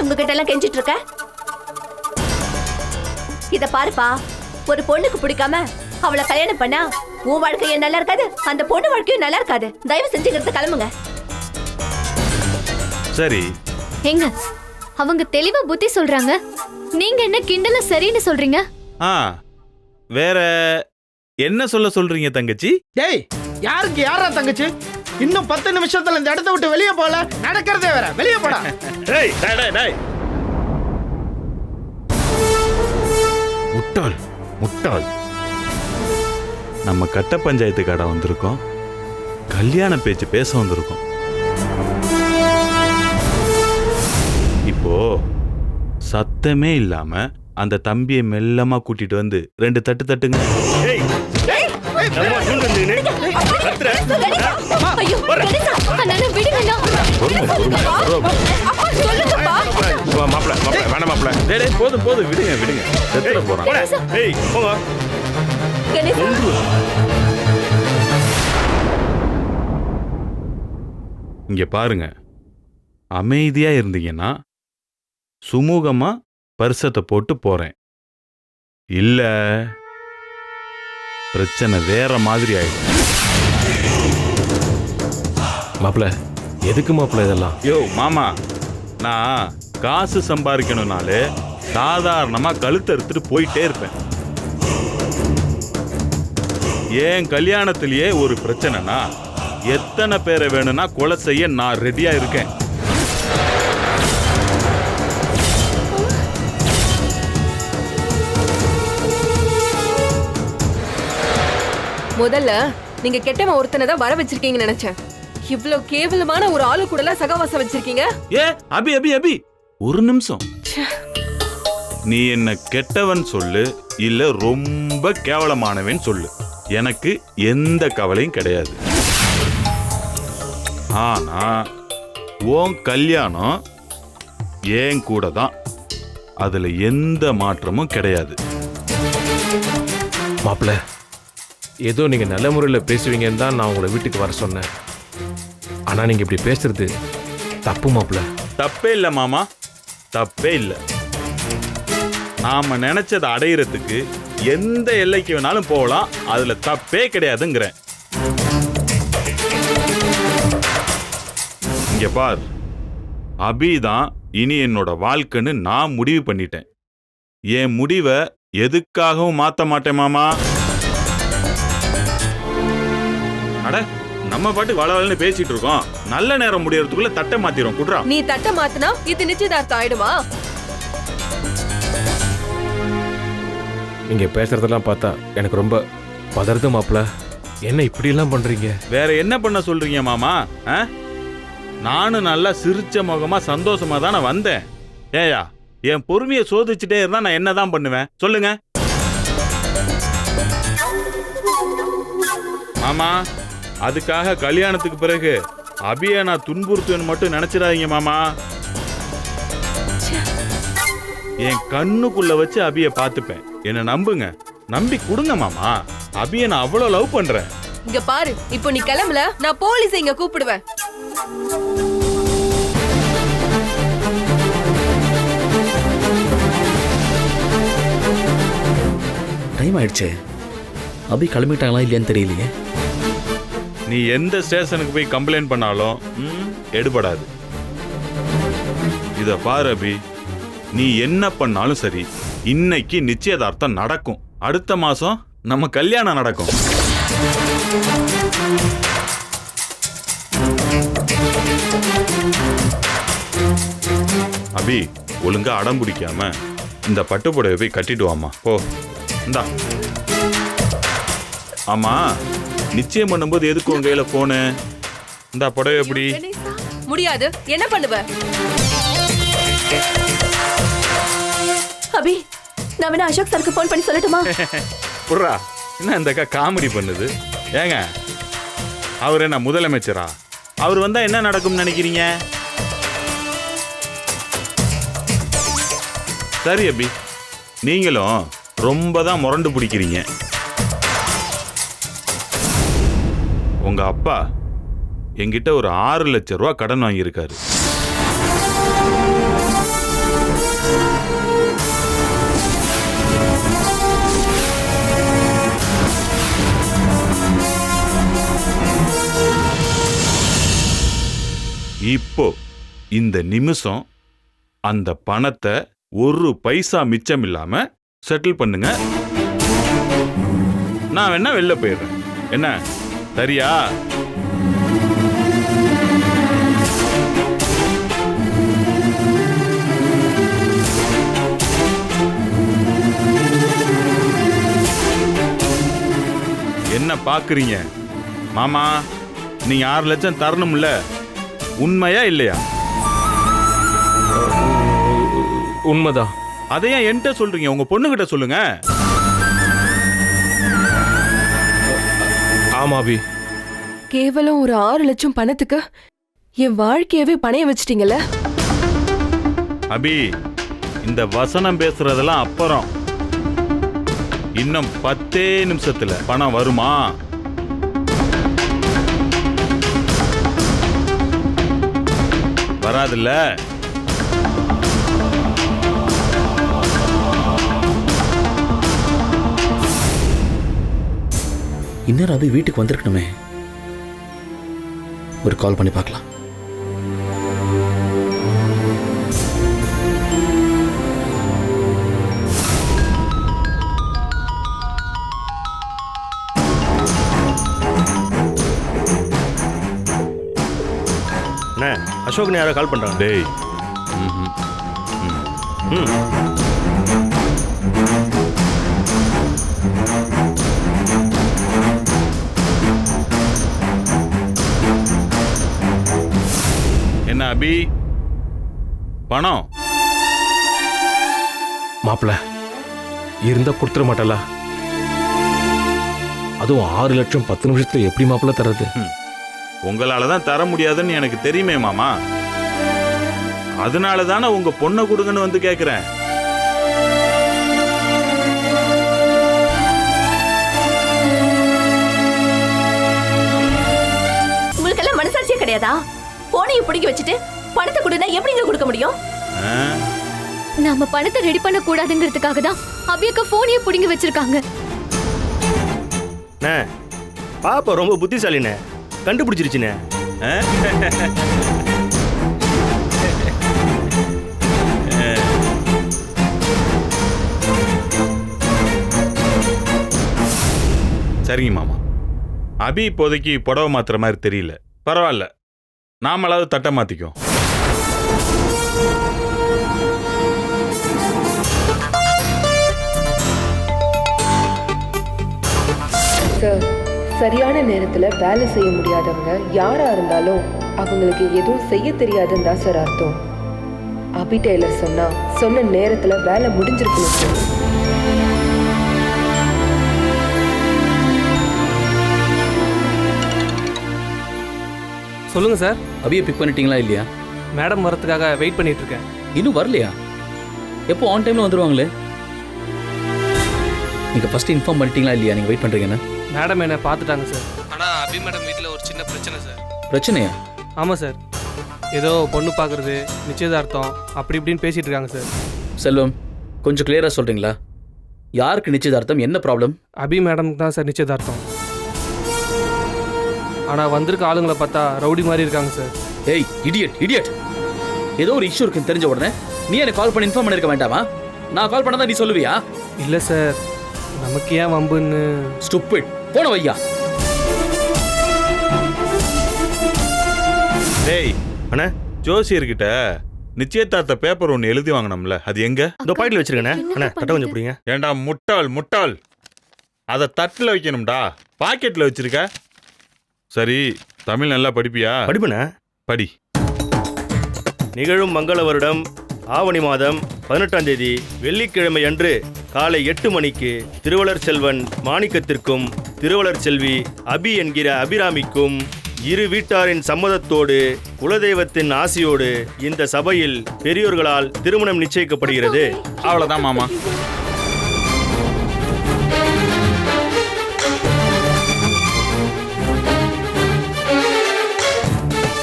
உங்ககிட்ட எல்லாம் கெஞ்சிட்டு இருக்க? இத பாருப்பா, ஒரு பொண்ணுக்கு பிடிக்காம அவளை கல்யாணம் பண்ணா உன் வாழ்க்கையும் நல்லா இருக்காது, அந்த பொண்ணு வாழ்க்கையும் நல்லா இருக்காது. தயவு செஞ்சுக்கிறது கிளம்புங்க. சரி எங்க அவங்க தெளிவா புத்தி சொல்றாங்க, நீங்க என்ன கிண்டல சரின்னு சொல்றீங்க? வேற என்ன சொல்றீங்க தங்கச்சி? டேய், யாருக்கு யாரா தங்கச்சி? இன்னும் 10 நிமிஷத்துல இந்த இடத்த விட்டு வெளியே போல. நடக்கிறதே வேற. வெளியே போடா. டேய் டேய் டேய் டேய். முட்டாள் முட்டாள். நம்ம கட்ட பஞ்சாயத்து கடை வந்திருக்கோம், கல்யாண பேச்சு பேச வந்திருக்கோம். இப்போ சத்தமே இல்லாம அந்த தம்பியை மெல்லமா கூட்டிட்டு வந்து 2 தட்டு தட்டுங்க. போதும் போதும் விடுங்க விடுங்க. இங்க பாருங்க, அமைதியா இருந்தீங்கன்னா சுமூகமா பரிசத்தை போட்டு போறேன். இல்ல பிரச்சனை வேற மாதிரி ஆயிடும். மாப்பிள்ள, எதுக்கு மாப்பிள்ள இதெல்லாம்? யோ மாமா, நான் காசு சம்பாதிக்கணும்னாலே சாதாரணமா கழுத்தை எடுத்துட்டு போயிட்டே இருப்பேன். ஏன் கல்யாணத்திலேயே ஒரு பிரச்சனைனா எத்தனை பேரை வேணும்னா கொலை செய்ய நான் ரெடியா இருக்கேன். முதல்ல நீங்க கெட்டவன் ஒருத்தனை தான் வர வச்சிருக்கீங்கன்னு நினைச்சேன். இவ்ளோ கேவலமான ஒரு ஆளு கூட சகவாசம் வச்சிருக்கீங்க. அபி அபி அபி, ஒரு நிமிஷம். நீ என்ன கெட்டவன் சொல்லு, இல்ல ரொம்ப கேவலமானவன் சொல்லு, எனக்கு எந்த கவலையும் கிடையாது. ஆனா உன் கல்யாணம் ஏன் கூட தான், அதுல எந்த மாற்றமும் கிடையாது. மாப்பிள்ள, ஏதோ நீங்க நல்ல முறையில் பேசுவீங்கன்னு தான் நான் உங்களை வீட்டுக்கு வர சொன்னேன். ஆனா நீங்க இப்படி பேசுறது தப்பு மாப்பிள்ள. தப்பே இல்லை மாமா, தப்பே இல்லை. நாம நினைச்சதை அடையிறதுக்கு எந்த எல்லைக்கு வேணாலும் போகலாம், அதுல தப்பே கிடையாதுங்கிறேன். இங்க பார், அபிதான் இனி என்னோட வாழ்க்கைன்னு நான் முடிவு பண்ணிட்டேன். என் முடிவை எதுக்காகவும் மாத்த மாட்டேன் மாமா. அட, நம்ம பாட்டு வளவலன்னு பேசிட்டு இருக்கோம், நல்ல நேரம் முடியறதுக்குள்ள தட்டை மாத்திரும். குடுறா. நீ தட்டை மாத்தினா இது நிச்சயதார்த்தம் ஆயிடுமா? நீங்க பேசுறதெல்லாம் பார்த்தா எனக்கு ரொம்ப பதறுது மாப்பிள்ள. என்ன இப்படி எல்லாம் பண்றீங்க? வேற என்ன பண்ண சொல்றீங்க மாமா? நானும் நல்லா சிரிச்ச முகமா சந்தோஷமா தானே வந்தேன். ஏயா, என் பொறுமையை சோதிச்சுட்டே இருந்தா நான் என்னதான் பண்ணுவேன் சொல்லுங்க மாமா. அதுக்காக கல்யாணத்துக்கு பிறகு அபிய நான் துன்புறுத்துவேன்னு மட்டும் நினைச்சிடாதீங்க மாமா. என் கண்ணுக்குள்ள வச்சு அபிய பாத்துப்பேன், என்ன நம்புங்க, நம்பி கொடுங்க மாமா. அபிய நான் அவ்வளவு லவ் பண்றேன். இங்க பாரு, இப்போ நீ கிளம்பல, நான் போலீஸ் இங்க கூப்பிடுவேன். டைம் ஆயிடுச்சு. அபி கிளம்பிட்டாங்களா இல்லையான்னு தெரியலையே. நீ எந்த ஸ்டேஷனுக்கு போய் கம்ப்ளைண்ட் பண்ணாலும் எடுபடாது. இத பாரு அபி, நீ என்ன பண்ணாலும் சரி, இன்னைக்கு நிச்சயதார்த்தம் நடக்கும். அடுத்த மாசம் நம்ம கல்யாணம் நடக்கும். அபி, ஒழுங்கா அடம் பிடிக்காம இந்த பட்டுப்புடவை போய் கட்டிட்டு வாமா. போ. இந்தா. ஆமா, நிச்சயம் பண்ணும்போது எதுக்கு உங்க கையில போனு? இந்த புடவை எப்படி? முடியாது. என்ன பண்ணுவ? அபி, நான் வேணா அசோக் சாருக்கு போன் பண்ணி சொல்லட்டுமா? புர்ரா, என்ன இந்த அக்கா காமெடி பண்ணுது? ஏங்க, அவர் என்ன முதலமைச்சரா? அவர் வந்தா என்ன நடக்கும்னு நினைக்கிறீங்க? சரி அபி, நீங்களும் ரொம்ப தான் முரண்டு பிடிக்கிறீங்க. உங்க அப்பா என்கிட்ட ஒரு 6 லட்சம் ரூபாய் கடன் வாங்கியிருக்காரு. இப்போ இந்த நிமிஷம் அந்த பணத்தை ஒரு பைசா மிச்சம் இல்லாம செட்டில் பண்ணுங்க. நான் வேணா வெளில போயிடுறேன். என்ன சரியா? என்ன பாக்குறீங்க மாமா? நீங்க 6 லட்சம் தரணும்ல, உண்மையா இல்லையா? உண்மைதான். அதை ஏன் என்கிட்ட சொல்றீங்க? உங்க பொண்ணுகிட்ட சொல்லுங்க. ஆமா அபி. கேவலம் ஒரு 6 லட்சம் பணத்துக்கு என் வாழ்க்கையவே பணைய வச்சிட்டீங்கல்ல. அபி, இந்த வசனம் பேசுறதெல்லாம் அப்புறம். இன்னும் 10 நிமிஷத்துல பணம் வருமா? வராதுல்ல? இன்னொரு அபி வீட்டுக்கு வந்திருக்கணுமே. ஒரு கால் பண்ணி பார்க்கலாம். அண்ணா, அசோக்னு யாரோ கால் பண்றாங்க. டேய், என்ன அபி, பணம் மாப்பிள்ள இருந்தா கொடுத்துட மாட்டல. அதுவும் 6 லட்சம் 10 நிமிஷத்துல எப்படி மாப்பிள்ள தர்றது? உங்களால தான் தர முடியாதுன்னு எனக்கு தெரியுமே மாமா. அதனால தானே உங்க பொண்ணை கொடுங்கன்னு வந்து கேக்குறேன். உங்களுக்கெல்லாம் மனசாட்சியே கிடையாதா? போனையும் பிடிக்க வச்சுட்டு பணத்தை கொடுனா எப்படிங்க கொடுக்க முடியும்? நாம பணத்தை ரெடி பண்ண கூடாதுங்கிறதுக்காக தான் அபியக்க போனையே புடிங்கி வச்சிருக்காங்க. பாப்பா ரொம்ப புத்திசாலினே, கண்டுபிடிச்சிருச்சுனே. சரிங்க மாமா. அபி இப்போதைக்கு புடவை மாத்துற மாதிரி தெரியல. பரவாயில்ல, நாமளாவது தட்டை மாத்திக்கோ. சார், சரியான நேரத்துல வேலை செய்ய முடியாதவங்க யாரா இருந்தாலும் அவங்களுக்கு எதுவும் செய்ய தெரியாதுன்னு தான் சார் அர்த்தம். அபி டெய்லர் சொன்ன நேரத்துல வேலை முடிஞ்சிருக்கணும் சார். சொல்லுங்க சார். அபியை பிக் பண்ணிட்டீங்களா இல்லையா? மேடம் வரதுக்காக வெயிட் பண்ணிட்டு இருக்கேன். இன்னும் வரலையா? எப்போ ஆன் டைம்ல வந்துருவாங்களே. நீங்க ஃபர்ஸ்ட் இன்ஃபார்ம் பண்ணிட்டீங்களா இல்லையா நீங்க வெயிட் பண்றீங்கன்னு? மேடம் என்ன பார்த்துட்டாங்க சார். ஆனால் அபி மேடம் வீட்டில் ஒரு சின்ன பிரச்சனை சார். பிரச்சனையா? ஆமாம் சார். ஏதோ பொண்ணு பார்க்குறது, நிச்சயதார்த்தம் அப்படி இப்படின்னு பேசிகிட்டு இருக்காங்க சார். செல்வம், கொஞ்சம் கிளியராக சொல்கிறீங்களா? யாருக்கு நிச்சயதார்த்தம், என்ன ப்ராப்ளம்? அபி மேடம்க்கு தான் சார் நிச்சயதார்த்தம். ஆனால் வந்திருக்க ஆளுங்களை பார்த்தா ரவுடி மாதிரி இருக்காங்க சார். ஏய் இடியட், ஏதோ ஒரு இஷ்யூ இருக்குன்னு தெரிஞ்ச உடனே நீ எனக்கு கால் பண்ணி இன்ஃபார்ம் பண்ணிருக்க வேண்டாமா? நான் கால் பண்ணதான் நீ சொல்லுவியா? இல்லை சார், நமக்கு ஏன் வம்புன்னு. ஸ்டூபிட், போன வையா. டேய் அண்ணா, ஜோசியர்கிட்ட நிச்சயதார்த்த பேப்பர் ஒன்று எழுதி வாங்கணும்ல, அது எங்க? இந்த பாக்கெட்ல வச்சிருக்கேண்ணே. அண்ணா, தட்டை கொஞ்சம் பிடிங்க. ஏண்டா முட்டாள், அதை தட்டில் வைக்கணும்டா, பாக்கெட்ல வச்சிருக்க. சரி, தமிழ் நல்லா படிப்பியா? படிப்புண்ணே. படி. நிகழும் மங்கள வருடம் ஆவணி மாதம் 18ஆம் தேதி வெள்ளிக்கிழமை அன்று காலை 8 மணிக்கு திருவளர் செல்வன் மாணிக்கத்திற்கும் திருவளர் செல்வி அபி என்கிற அபிராமிக்கும் இரு வீட்டாரின் சம்மதத்தோடு குலதெய்வத்தின் ஆசியோடு இந்த சபையில் பெரியோர்களால் திருமணம் நிச்சயிக்கப்படுகிறது. அவ்வளவுதான் மாமா.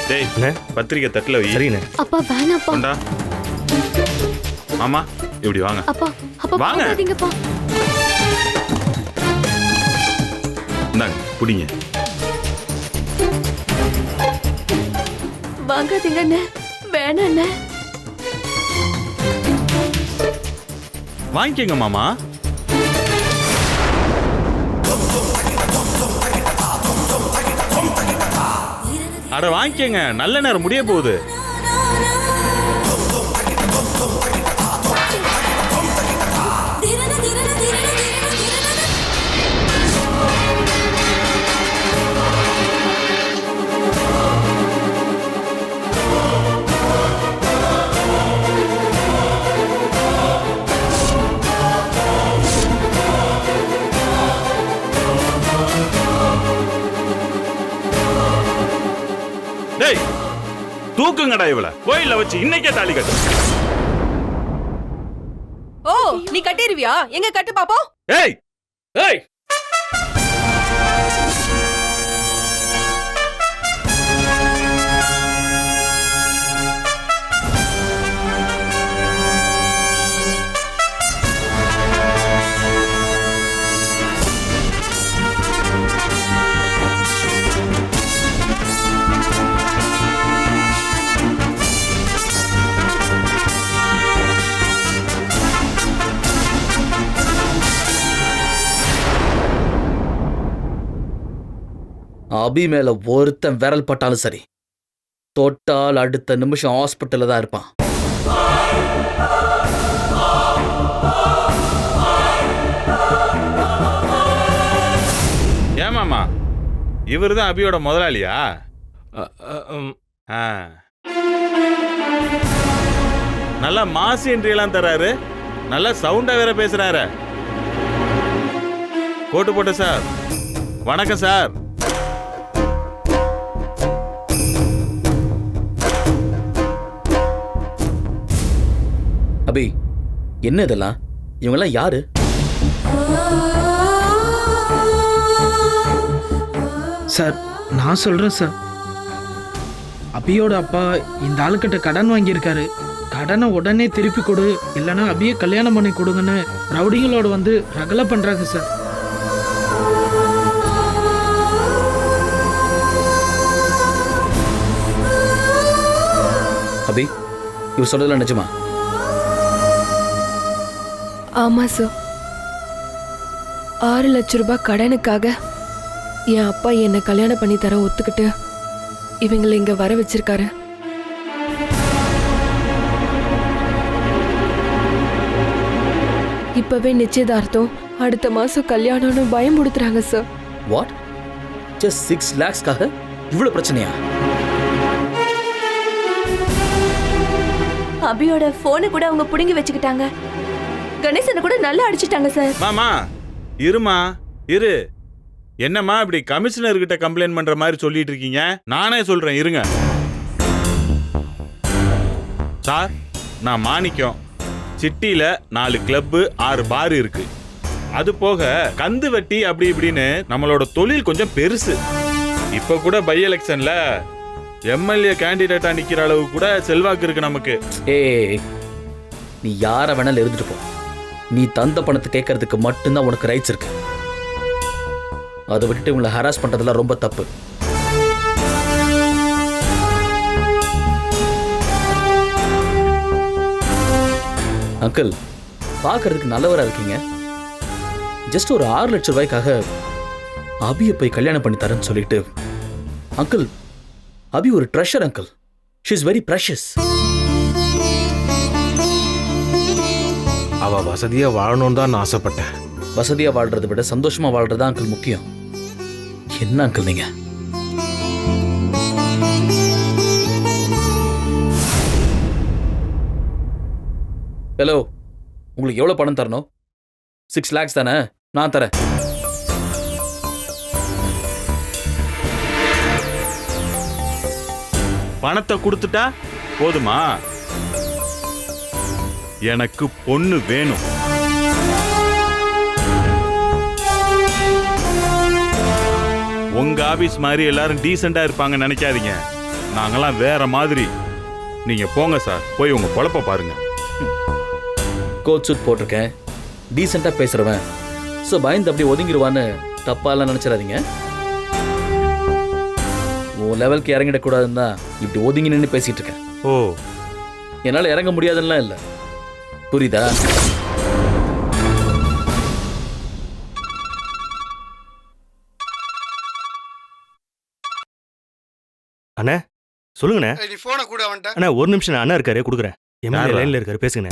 டேய், பத்திரிக்கை தட்டில் வை. சரிண்ணே. அப்பா வேணாப்பா. கொண்டா. மாமா, இப்படி வாங்க. அப்பா வாங்க. போகாதீங்கப்பா. இந்தாங்க, புடிங்க. வாங்காதீங்கண்ணே, வேணாண்ணே. வாங்கிக்கங்க மாமா. அட வாங்கிக்கங்க, நல்ல நேரம் முடிய போகுது. டேய், தூக்குங்கடா இவள. கோயில்ல வச்சு இன்னைக்கே தாலி கட்டு. ஓ, நீ கட்டிருவியா? எங்க கட்டு பாப்போம். ஏய் ஏய், அபி மேல ஒருத்தன் விரல் பட்டாலும் சரி, தொட்டால் அடுத்த நிமிஷம் ஹாஸ்பிட்டல்ல தான் இருப்பான். ஏமாமா, இவர் தான் அபியோட முதலாளியா? ஆ. நல்லா மாசு என்ட்ரி எல்லாம் தராரு, நல்லா சவுண்டா வேற பேசுறாரு. கோட்டு போட்டு சார், வணக்கம் சார். அபி, என்ன இதெல்லாம்? இவங்கெல்லாம் யாரு? சார், நான் சொல்றேன் சார். அபியோட அப்பா இந்த ஆளுக்கிட்ட கடன் வாங்கியிருக்காரு. கடனை உடனே திருப்பி கொடு, இல்லைன்னா அபியை கல்யாணம் பண்ணி கொடுங்கன்னு ரவுடிகளோட வந்து ரகலை பண்றாங்க சார். அபி, இவ சொல்றதுல நிஜமா? ஆமா சார். 6 லட்சம் ரூபாய் கடனுக்காக என் அப்பா என்னை கல்யாணம் பண்ணி தர ஒத்துக்கிட்டு இவங்களை இங்க வர வச்சிருக்காரு. இப்பவே நிச்சயதார்த்தம், அடுத்த மாசம் கல்யாணம்னு பயமுடுத்துறாங்க சார். வாட்? just 6 lakhsக்காக இவ்வளவு பிரச்சனையா? அபியோட போனை கூட அவங்க புடுங்கி வச்சுக்கிட்டாங்க. கணேசனை கூட நல்லா அடிச்சிட்டாங்க சார். மாமா இருமா, இரு. என்னம்மா இப்படி கமிஷனர் கிட்ட கம்ப்ளைண்ட் பண்ற மாதிரி சொல்லிட்டு இருக்கீங்க? நானே சொல்றேன், இருங்க சார். நான் மாணிக்கம். சிட்டியில 4 கிளப்பு 6 பார் இருக்கு. அது போக கந்து வட்டி அப்படி இப்படின்னு நம்மளோட தொழில் கொஞ்சம் பெருசு. இப்ப கூட பை எலெக்ஷன்ல எம்எல்ஏ கேண்டிடேட்டா நிக்கிற அளவு கூட செல்வாக்கு இருக்கு நமக்கு. ஏய், நீ யார வேணாலும் இருந்துட்டு போ. நீ தந்த பணத்தை கேட்கறதுக்கு மட்டும்தான் உனக்கு ரைட்ஸ் இருக்கு. அதை விட்டுட்டு இவங்களை ஹராஸ் பண்றதுலாம் ரொம்ப தப்பு. அங்கிள், பார்க்கறதுக்கு நல்லவரா இருக்கீங்க. ஜஸ்ட் ஒரு 6 லட்சம் ரூபாய்க்காக அபியை போய் கல்யாணம் பண்ணி தரேன்னு சொல்லிட்டு. அங்கிள், அபி ஒரு treasure uncle. She is very precious. அவ வசதியா வாழணும்னு தான் நான் ஆசைப்பட்டேன். வசதியா வாழ்றதை விட சந்தோஷமா வாழ்றதா அங்கிள் முக்கியம். என்ன அங்கிள் நீங்க? ஹலோ, உங்களுக்கு எவ்வளவு பணம் தரணும்? 6 lakhs தானே? நான் தரேன். பணத்தை கொடுத்துட்டா போதுமா? எனக்கு பொண்ணு வேணும். உங்க ஆபீஸ் மாதிரி எல்லாரும் டீசெண்டா இருப்பாங்க நினைக்காதீங்க. நாங்கெல்லாம் வேற மாதிரி. நீங்க போங்க சார், போய் உங்க பொழப்ப பாருங்க. கோட் சூட் போட்டிருக்கேன், டீசெண்டா பேசுறவன். ஸோ பயந்து அப்படி ஒதுங்கிடுவான்னு தப்பாலாம் நினைச்சிடாதீங்க. உன் லெவலுக்கு இறங்கிடக்கூடாதுன்னு தான் இப்படி ஒதுங்கி நின்று பேசிட்டு இருக்கேன். ஓ, என்னால் இறங்க முடியாதுன்னா இல்லை, புரியுதா? அண்ணே சொல்லுங்கண்ணே. நீ போனை கூட வந்துட்டேன். அண்ணா ஒரு நிமிஷம் அண்ணா இருக்காரு, கொடுக்குறேன். எம்எல்ஏ யாரா? லைன்ல இருக்காரு, பேசுங்கண்ணே.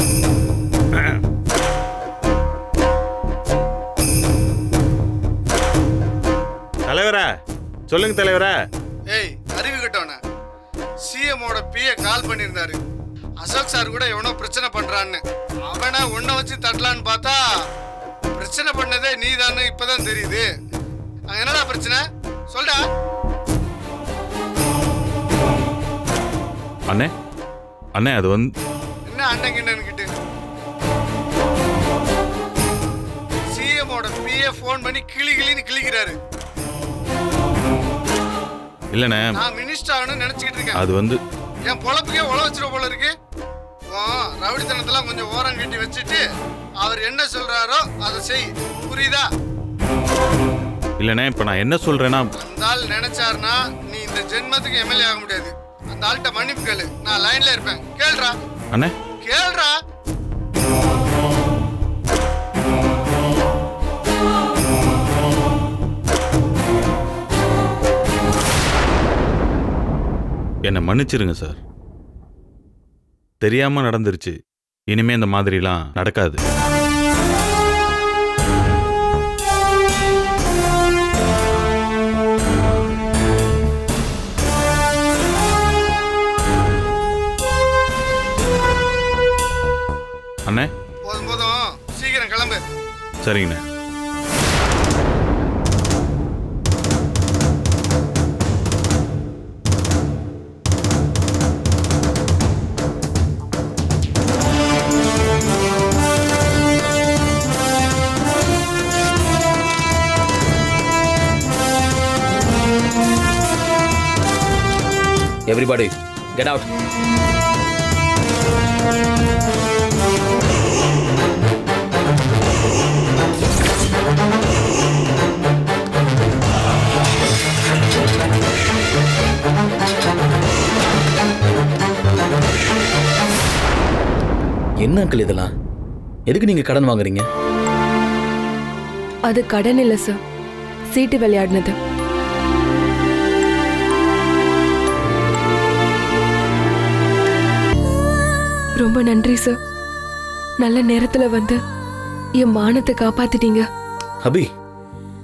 தலைவரா சொல்லுங்க தலைவரா. ஏய் அறிவு கட்டவன, சிஎமோட பிஏ கால் பண்ணியிருந்தாரு. அசோக் சார் கூட எவனோ பிரச்சனை பண்றான்னு. அவனை உன்னை வச்சு தட்டலான்னு பார்த்தா பிரச்சனை பண்ணதே நீ தானே இப்பதான் தெரியுது. அங்க என்னடா பிரச்சனை சொல்டா. அண்ணே அண்ணே அது வந்து என்ன அண்ணன் கிண்ணன்கிட்டு சிஎமோட பிஏ ஃபோன் பண்ணி கிளின்னு கிளிக்கிறாரு. இல்லண்ணே, நான் மினிஸ்டர் ஆகணும்னு நினைச்சுக்கிட்டு இருக்கேன். அது வந்து என் பொழப்புக்கே உழ வச்சிட போல இருக்கு. ரவுடித்தனத்தெல்லாம் கொஞ்சம் ஓரம் கட்டி வச்சுட்டு அவர் என்ன சொல்றாரோ அதை செய், புரியுதா? இல்லண்ணே, இப்ப நான் என்ன சொல்றேன்னா, அந்த ஆள் நினைச்சாருன்னா நீ இந்த ஜென்மத்துக்கு எம்எல்ஏ ஆக முடியாது. அந்த ஆள்கிட்ட மன்னிப்பு கேளு, நான் லைன்ல இருப்பேன். கேள்றா அண்ணே கேள்றா. என்னை மன்னிச்சிருங்க சார். தெரியாம நடந்துருச்சு. இனிமே இந்த மாதிரிலாம் நடக்காது. அண்ணே போதும் போதும், சீக்கிரம் கிளம்பு. சரிங்கண்ணே. Everybody, get out. என்ன அங்கிள் இதெல்லாம்? எதுக்கு நீங்க கடன் வாங்குறீங்க? அது கடன் இல்லை சார், சீட்டு விளையாடினது. ரொம்ப நன்றி சார். நல்ல நேரத்துல வந்து என் மானத்தை காப்பாத்திட்டீங்க. Abhi,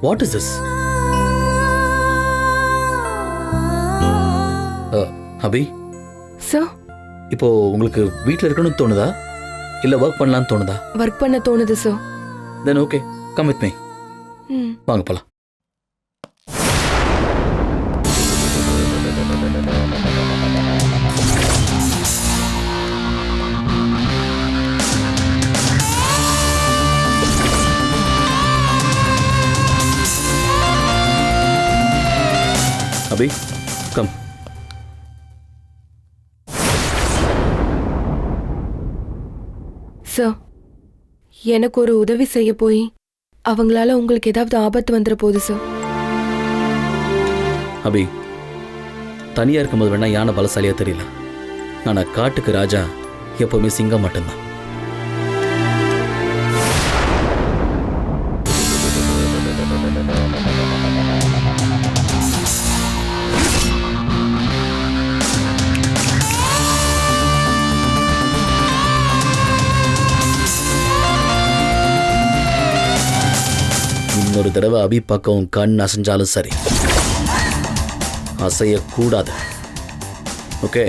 what is this? Abhi sir, இப்போ உங்களுக்கு வீட்டில் இருக்கணும்னு தோணுதா இல்ல ஒர்க் பண்ணலாம்னு தோணுதா? ஒர்க் பண்ண தோணுது sir. Then okay, come with me. வாங்க போலாம். அபி கம். சார், எனக்கு ஒரு உதவி செய்ய போய் அவங்களால உங்களுக்கு ஏதாவது ஆபத்து வந்துட போகுது சார். அபி, தனியா இருக்கும்போது வேணா யானை பலசாலியா தெரியல, ஆனா காட்டுக்கு ராஜா எப்பவுமே சிங்கம் மட்டும்தான். இன்னொரு தடவை அபி பக்கம் கண் அசைஞ்சாலும் சரி, அசையக்கூடாது. ஓகே?